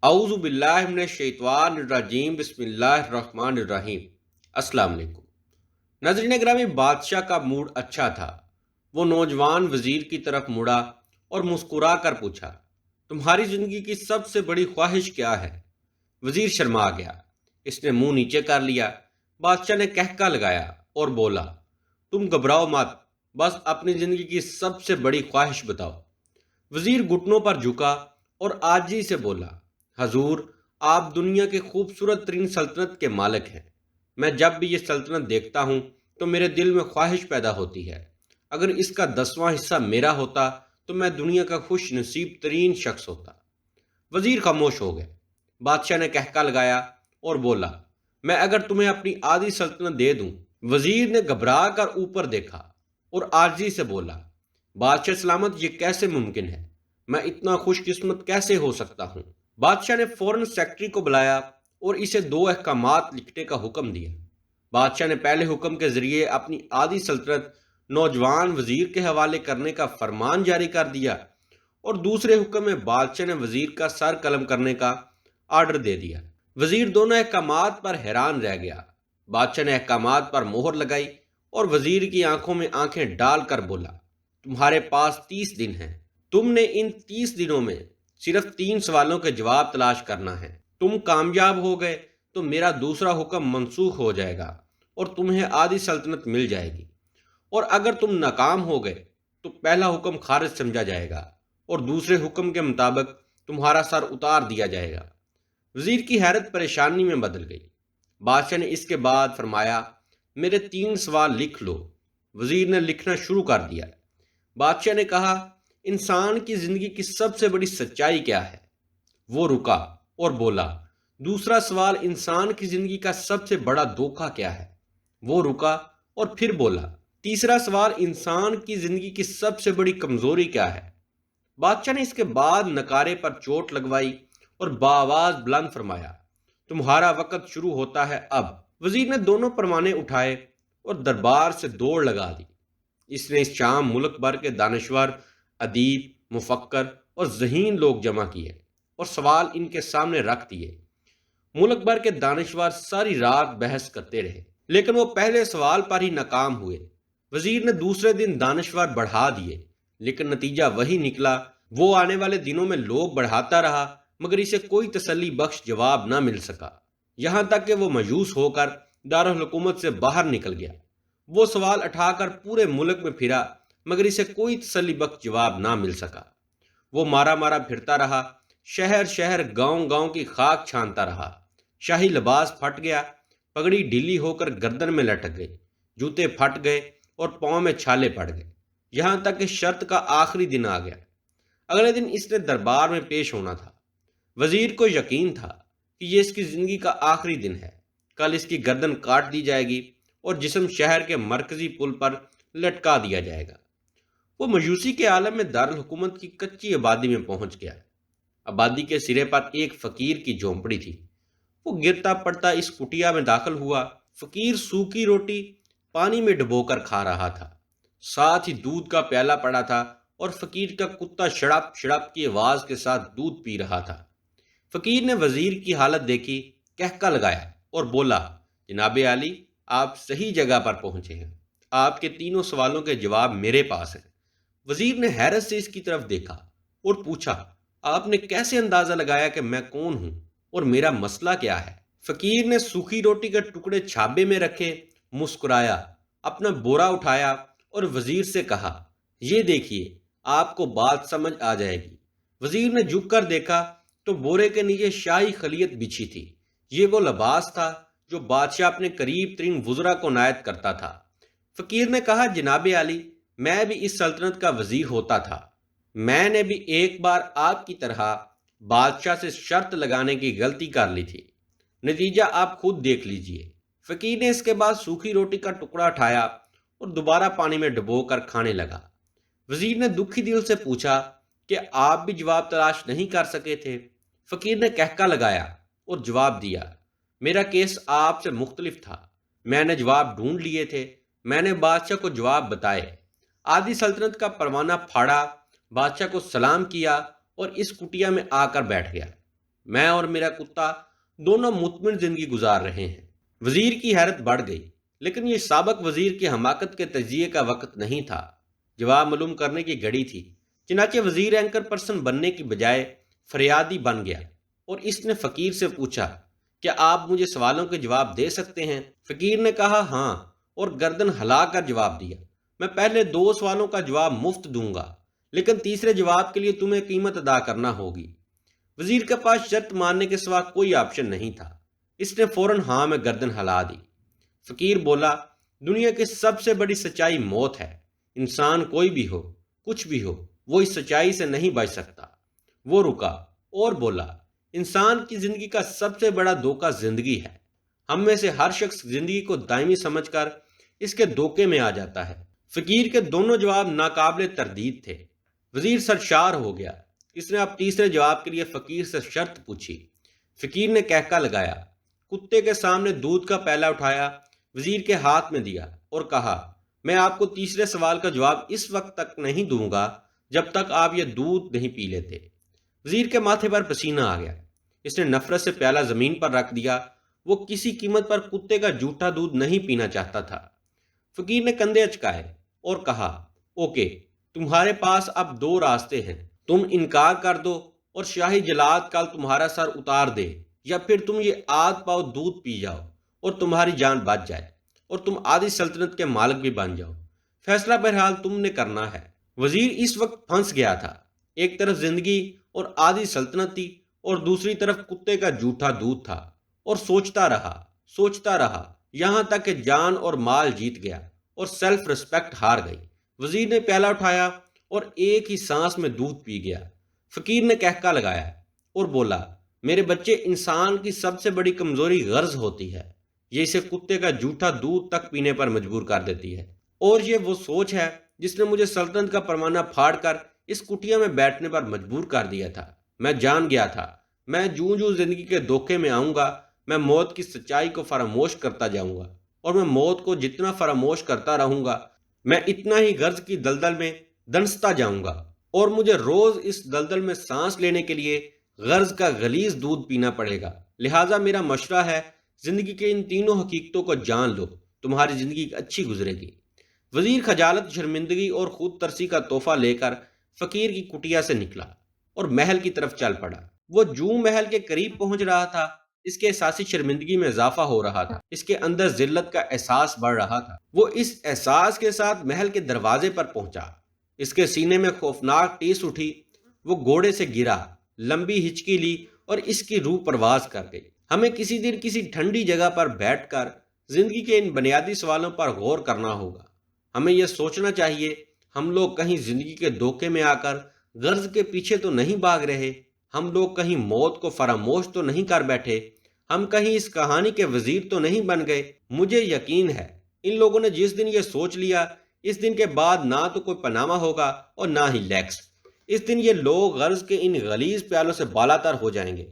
اعوذ باللہ من الشیطان الرجیم بسم اللہ الرحمن الرحیم۔ السلام علیکم ناظرین گرامی، بادشاہ کا موڈ اچھا تھا۔ وہ نوجوان وزیر کی طرف مڑا اور مسکرا کر پوچھا، تمہاری زندگی کی سب سے بڑی خواہش کیا ہے؟ وزیر شرما گیا، اس نے منہ نیچے کر لیا۔ بادشاہ نے کہکا لگایا اور بولا، تم گھبراؤ مت، بس اپنی زندگی کی سب سے بڑی خواہش بتاؤ۔ وزیر گھٹنوں پر جھکا اور عاجزی سے بولا، حضور، آپ دنیا کے خوبصورت ترین سلطنت کے مالک ہیں۔ میں جب بھی یہ سلطنت دیکھتا ہوں تو میرے دل میں خواہش پیدا ہوتی ہے، اگر اس کا 10واں حصہ میرا ہوتا تو میں دنیا کا خوش نصیب ترین شخص ہوتا۔ وزیر خاموش ہو گئے۔ بادشاہ نے کہکا لگایا اور بولا، میں اگر تمہیں اپنی آدھی سلطنت دے دوں۔ وزیر نے گھبرا کر اوپر دیکھا اور عاجزی سے بولا، بادشاہ سلامت، یہ کیسے ممکن ہے؟ میں اتنا خوش قسمت کیسے ہو سکتا ہوں؟ بادشاہ نے فوراً سیکرٹری کو بلایا اور اسے 2 احکامات لکھنے کا حکم دیا۔ بادشاہ نے پہلے حکم کے ذریعے اپنی آدھی سلطنت نوجوان وزیر کے حوالے کرنے کا فرمان جاری کر دیا اور دوسرے حکم میں بادشاہ نے وزیر کا سر قلم کرنے کا آرڈر دے دیا۔ وزیر دونوں احکامات پر حیران رہ گیا۔ بادشاہ نے احکامات پر مہر لگائی اور وزیر کی آنکھوں میں آنکھیں ڈال کر بولا، تمہارے پاس 30 دن ہیں۔ تم نے ان 30 دنوں میں صرف 3 سوالوں کے جواب تلاش کرنا ہے۔ تم کامیاب ہو گئے تو میرا دوسرا حکم منسوخ ہو جائے گا اور تمہیں آدھی سلطنت مل جائے گی، اور اگر تم ناکام ہو گئے تو پہلا حکم خارج سمجھا جائے گا اور دوسرے حکم کے مطابق تمہارا سر اتار دیا جائے گا۔ وزیر کی حیرت پریشانی میں بدل گئی۔ بادشاہ نے اس کے بعد فرمایا، میرے 3 سوال لکھ لو۔ وزیر نے لکھنا شروع کر دیا۔ بادشاہ نے کہا، انسان کی زندگی کی سب سے بڑی سچائی کیا ہے؟ وہ رکا اور بولا، دوسرا سوال، انسان کی زندگی کا سب سے بڑا دھوکہ کیا ہے؟ وہ رکا اور پھر بولا، تیسرا سوال، انسان کی زندگی کی سب سے بڑی کمزوری کیا ہے؟ بادشاہ نے اس کے بعد نکارے پر چوٹ لگوائی اور بآواز بلند فرمایا، تمہارا وقت شروع ہوتا ہے اب۔ وزیر نے دونوں پروانے اٹھائے اور دربار سے دوڑ لگا دی۔ اس نے اس شام ملک بھر کے دانشور، ادیب، مفکر اور ذہین لوگ جمع کیے اور سوال ان کے سامنے رکھ دیے۔ ملک بھر کے دانشور ساری رات بحث کرتے رہے، لیکن وہ پہلے سوال پر ہی ناکام ہوئے۔ وزیر نے دوسرے دن دانشور بڑھا دیے، لیکن نتیجہ وہی نکلا۔ وہ آنے والے دنوں میں لوگ بڑھاتا رہا، مگر اسے کوئی تسلی بخش جواب نہ مل سکا، یہاں تک کہ وہ مایوس ہو کر دارالحکومت سے باہر نکل گیا۔ وہ سوال اٹھا کر پورے ملک میں پھرا، مگر اسے کوئی تسلی بخش جواب نہ مل سکا۔ وہ مارا مارا پھرتا رہا، شہر شہر، گاؤں گاؤں کی خاک چھانتا رہا۔ شاہی لباس پھٹ گیا، پگڑی ڈھیلی ہو کر گردن میں لٹک گئی، جوتے پھٹ گئے اور پاؤں میں چھالے پڑ گئے، یہاں تک کہ شرط کا آخری دن آ گیا۔ اگلے دن اس نے دربار میں پیش ہونا تھا۔ وزیر کو یقین تھا کہ یہ اس کی زندگی کا آخری دن ہے۔ کل اس کی گردن کاٹ دی جائے گی اور جسم شہر کے مرکزی پل پر لٹکا دیا جائے گا۔ وہ مایوسی کے عالم میں دارالحکومت کی کچی آبادی میں پہنچ گیا۔ آبادی کے سرے پر ایک فقیر کی جھونپڑی تھی۔ وہ گرتا پڑتا اس کٹیا میں داخل ہوا۔ فقیر سوکھی روٹی پانی میں ڈبو کر کھا رہا تھا، ساتھ ہی دودھ کا پیالہ پڑا تھا اور فقیر کا کتا شڑپ شڑپ کی آواز کے ساتھ دودھ پی رہا تھا۔ فقیر نے وزیر کی حالت دیکھی، کہکا لگایا اور بولا، جناب عالی، آپ صحیح جگہ پر پہنچے ہیں۔ آپ کے 3 سوالوں کے جواب میرے پاس ہیں۔ وزیر نے حیرت سے اس کی طرف دیکھا اور پوچھا، آپ نے کیسے اندازہ لگایا کہ میں کون ہوں اور میرا مسئلہ کیا ہے؟ فقیر نے سوکھی روٹی کے ٹکڑے چھابے میں رکھے، مسکرایا، اپنا بورا اٹھایا اور وزیر سے کہا، یہ دیکھیے، آپ کو بات سمجھ آ جائے گی۔ وزیر نے جھک کر دیکھا تو بورے کے نیچے شاہی خلیت بچھی تھی۔ یہ وہ لباس تھا جو بادشاہ اپنے قریب ترین وزراء کو عنایت کرتا تھا۔ فقیر نے کہا، جناب عالی، میں بھی اس سلطنت کا وزیر ہوتا تھا۔ میں نے بھی ایک بار آپ کی طرح بادشاہ سے شرط لگانے کی غلطی کر لی تھی، نتیجہ آپ خود دیکھ لیجئے۔ فقیر نے اس کے بعد سوکھی روٹی کا ٹکڑا اٹھایا اور دوبارہ پانی میں ڈبو کر کھانے لگا۔ وزیر نے دکھی دل سے پوچھا کہ آپ بھی جواب تلاش نہیں کر سکے تھے؟ فقیر نے کہکا لگایا اور جواب دیا، میرا کیس آپ سے مختلف تھا، میں نے جواب ڈھونڈ لیے تھے، میں نے بادشاہ کو جواب بتائے۔ آدھی سلطنت کا پروانہ پھاڑا، بادشاہ کو سلام کیا اور اس کٹیا میں آ کر بیٹھ گیا۔ میں اور میرا کتا دونوں مطمئن زندگی گزار رہے ہیں۔ وزیر کی حیرت بڑھ گئی، لیکن یہ سابق وزیر کی حماقت کے تجزیے کا وقت نہیں تھا، جواب معلوم کرنے کی گھڑی تھی۔ چنانچہ وزیر اینکر پرسن بننے کی بجائے فریادی بن گیا اور اس نے فقیر سے پوچھا، کیا آپ مجھے سوالوں کے جواب دے سکتے ہیں؟ فقیر نے کہا ہاں، اور گردن ہلا کر جواب دیا، میں پہلے 2 سوالوں کا جواب مفت دوں گا، لیکن تیسرے جواب کے لیے تمہیں قیمت ادا کرنا ہوگی۔ وزیر کے پاس شرط ماننے کے سوا کوئی آپشن نہیں تھا، اس نے فوراً ہاں میں گردن ہلا دی۔ فقیر بولا، دنیا کی سب سے بڑی سچائی موت ہے۔ انسان کوئی بھی ہو، کچھ بھی ہو، وہ اس سچائی سے نہیں بچ سکتا۔ وہ رکا اور بولا، انسان کی زندگی کا سب سے بڑا دھوکہ زندگی ہے۔ ہم میں سے ہر شخص زندگی کو دائمی سمجھ کر اس کے دھوکے میں آ جاتا ہے۔ فقیر کے دونوں جواب ناقابل تردید تھے۔ وزیر سرشار ہو گیا۔ اس نے اب تیسرے جواب کے لیے فقیر سے شرط پوچھی۔ فقیر نے کہکا لگایا، کتے کے سامنے دودھ کا پیالہ اٹھایا، وزیر کے ہاتھ میں دیا اور کہا، میں آپ کو تیسرے سوال کا جواب اس وقت تک نہیں دوں گا جب تک آپ یہ دودھ نہیں پی لیتے۔ وزیر کے ماتھے پر پسینہ آ گیا۔ اس نے نفرت سے پیالہ زمین پر رکھ دیا۔ وہ کسی قیمت پر کتے کا جھوٹا دودھ نہیں پینا چاہتا تھا۔ فقیر نے کندھے اچکائے اور کہا، اوکے، تمہارے پاس اب 2 راستے ہیں، تم انکار کر دو اور شاہی جلاد کل تمہارا سر اتار دے، یا پھر تم یہ آدھ پاؤ دودھ پی جاؤ اور تمہاری جان بچ جائے اور تم آدھی سلطنت کے مالک بھی بن جاؤ۔ فیصلہ بہرحال تم نے کرنا ہے۔ وزیر اس وقت پھنس گیا تھا۔ ایک طرف زندگی اور آدھی سلطنت تھی اور دوسری طرف کتے کا جھوٹا دودھ تھا، اور سوچتا رہا یہاں تک کہ جان اور مال جیت گیا اور سیلف ریسپیکٹ ہار گئی۔ وزیر نے پیالہ اٹھایا اور ایک ہی سانس میں دودھ پی گیا۔ فقیر نے کہکا لگایا اور بولا، میرے بچے، انسان کی سب سے بڑی کمزوری غرض ہوتی ہے، یہ اسے کتے کا جھوٹا دودھ تک پینے پر مجبور کر دیتی ہے، اور یہ وہ سوچ ہے جس نے مجھے سلطنت کا پروانہ پھاڑ کر اس کٹیا میں بیٹھنے پر مجبور کر دیا تھا۔ میں جان گیا تھا، میں جوں زندگی کے دھوکے میں آؤں گا، میں موت کی سچائی کو فراموش کرتا جاؤں گا، اور میں موت کو جتنا فراموش کرتا رہوں گا، میں اتنا ہی غرض کی دلدل میں دنستا جاؤں گا، اور مجھے روز اس دلدل میں سانس لینے کے لیے غرض کا غلیظ دودھ پینا پڑے گا۔ لہٰذا میرا مشورہ ہے، زندگی کے ان تینوں حقیقتوں کو جان لو، تمہاری زندگی اچھی گزرے گی۔ وزیر خجالت، شرمندگی اور خود ترسی کا تحفہ لے کر فقیر کی کٹیا سے نکلا اور محل کی طرف چل پڑا۔ وہ جوں محل کے قریب پہنچ رہا تھا، اس کے احساسی شرمندگی میں اضافہ ہو رہا تھا، اس کے اندر ذلت کا احساس بڑھ رہا تھا۔ وہ اس احساس کے ساتھ محل کے دروازے پر پہنچا۔ اس کے سینے میں خوفناک ٹیس اٹھی۔ وہ گھوڑے سے گرا، لمبی ہچکی لی اور اس کی روح پرواز کر گئی۔ ہمیں کسی دن کسی ٹھنڈی جگہ پر بیٹھ کر زندگی کے ان بنیادی سوالوں پر غور کرنا ہوگا۔ ہمیں یہ سوچنا چاہیے، ہم لوگ کہیں زندگی کے دھوکے میں آ کر غرض کے پیچھے تو نہیں بھاگ رہے، ہم لوگ کہیں موت کو فراموش تو نہیں کر بیٹھے، ہم کہیں اس کہانی کے وزیر تو نہیں بن گئے۔ مجھے یقین ہے، ان لوگوں نے جس دن یہ سوچ لیا، اس دن کے بعد نہ تو کوئی پنامہ ہوگا اور نہ ہی لیکس۔ اس دن یہ لوگ غرض کے ان غلیظ پیالوں سے بالاتر ہو جائیں گے۔